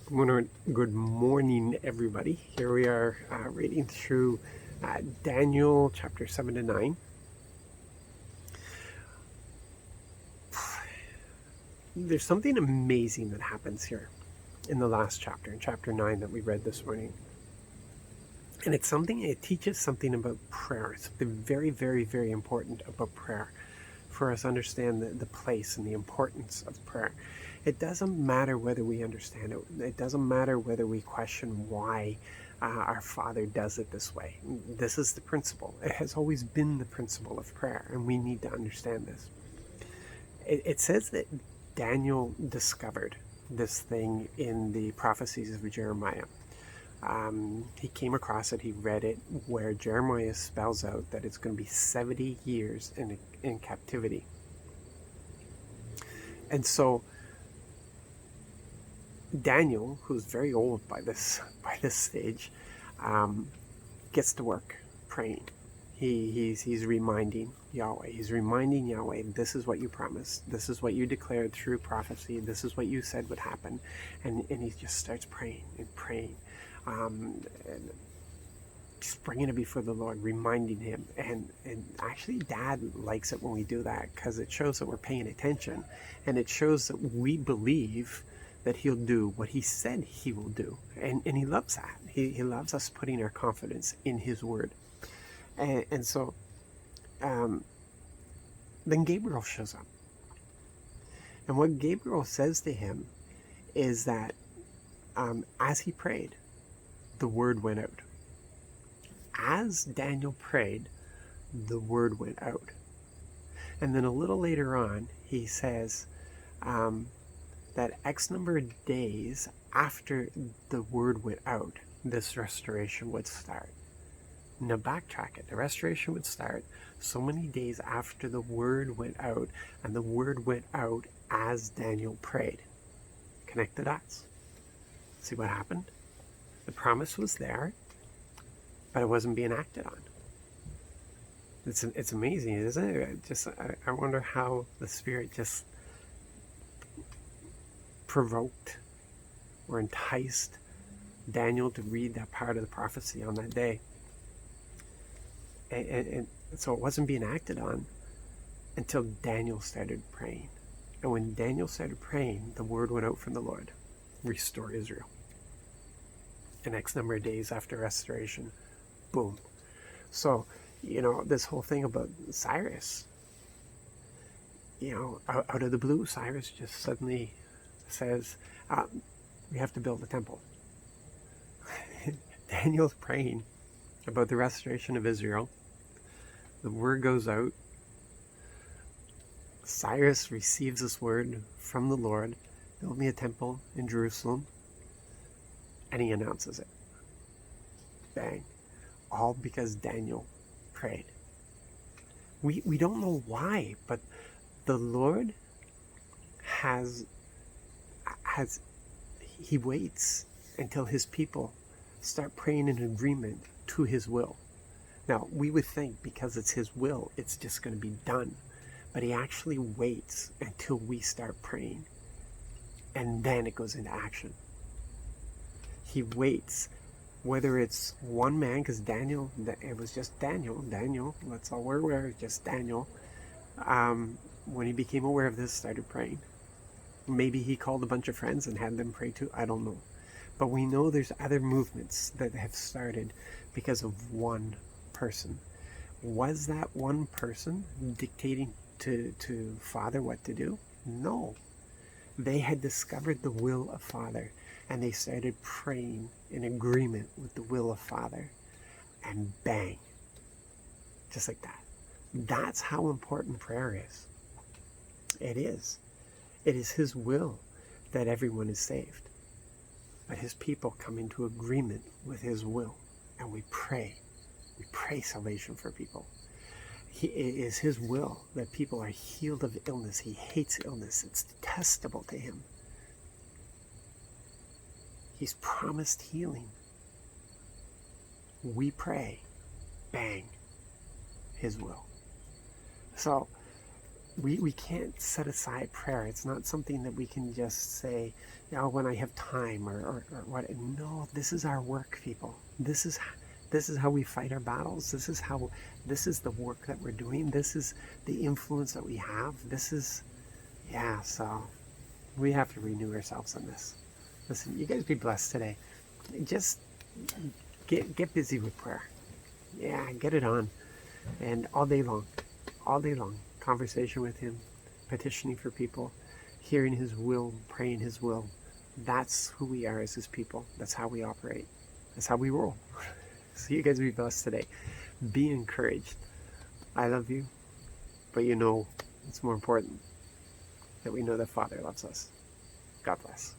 Good morning, everybody. Here we are reading through Daniel chapter 7 to 9. There's something amazing that happens here in the last chapter, in chapter 9 that we read this morning. And it teaches something about prayer. It's something very, very, very important about prayer for us to understand the place and the importance of prayer. It doesn't matter whether we understand it. It doesn't matter whether we question why our Father does it this way. This is the principle. It has always been the principle of prayer, and we need to understand this. It says that Daniel discovered this thing in the prophecies of Jeremiah. He came across it, he read it, where Jeremiah spells out that it's going to be 70 years in captivity. And so Daniel, who's very old by this stage, gets to work praying. He's reminding Yahweh. He's reminding Yahweh, this is what you promised. This is what you declared through prophecy. This is what you said would happen. And he just starts praying and praying. And just bringing it before the Lord, reminding him. And actually, Dad likes it when we do that, because it shows that we're paying attention. And it shows that we believe that he'll do what he said he will do. And he loves that. He loves us putting our confidence in his word. And so then Gabriel shows up. And what Gabriel says to him is that as he prayed, the word went out. As Daniel prayed, the word went out. And then a little later on, he says that X number of days after the word went out, this restoration would start. Now backtrack it. The restoration would start so many days after the word went out, and the word went out as Daniel prayed. Connect the dots. See what happened? The promise was there, but it wasn't being acted on. It's amazing, isn't it? I wonder how the Spirit just provoked or enticed Daniel to read that part of the prophecy on that day. And so it wasn't being acted on until Daniel started praying. And when Daniel started praying, the word went out from the Lord: restore Israel. And X number of days after restoration, boom. So, this whole thing about Cyrus, out of the blue, Cyrus just suddenly says, we have to build a temple. Daniel's praying about the restoration of Israel. The word goes out. Cyrus receives this word from the Lord: build me a temple in Jerusalem. And he announces it. Bang. All because Daniel prayed. We don't know why, but the Lord he waits until his people start praying in agreement to his will. Now, we would think because it's his will, it's just going to be done. But he actually waits until we start praying. And then it goes into action. He waits, whether it's one man, because Daniel, it was just Daniel, that's all we're aware of, just Daniel. When he became aware of this, started praying. Maybe he called a bunch of friends and had them pray too, I don't know. But we know there's other movements that have started because of one person. Was that one person dictating to Father what to do? No. They had discovered the will of Father, and they started praying in agreement with the will of Father. And bang. Just like that. That's how important prayer is. It is. It is his will that everyone is saved. But his people come into agreement with his will, and we pray. We pray salvation for people. It is his will that people are healed of illness. He hates illness. It's detestable to him. He's promised healing. We pray. Bang. His will. So we can't set aside prayer. It's not something that we can just say, oh, when I have time or what. No, this is our work, people. This is how we fight our battles. This is the work that we're doing. This is the influence that we have. So we have to renew ourselves on this. Listen, you guys be blessed today. Just get busy with prayer. Yeah, get it on. And all day long, conversation with him, petitioning for people, hearing his will, praying his will. That's who we are as his people. That's how we operate. That's how we roll. So you guys be blessed today. Be encouraged. I love you, but you know it's more important that we know that Father loves us. God bless.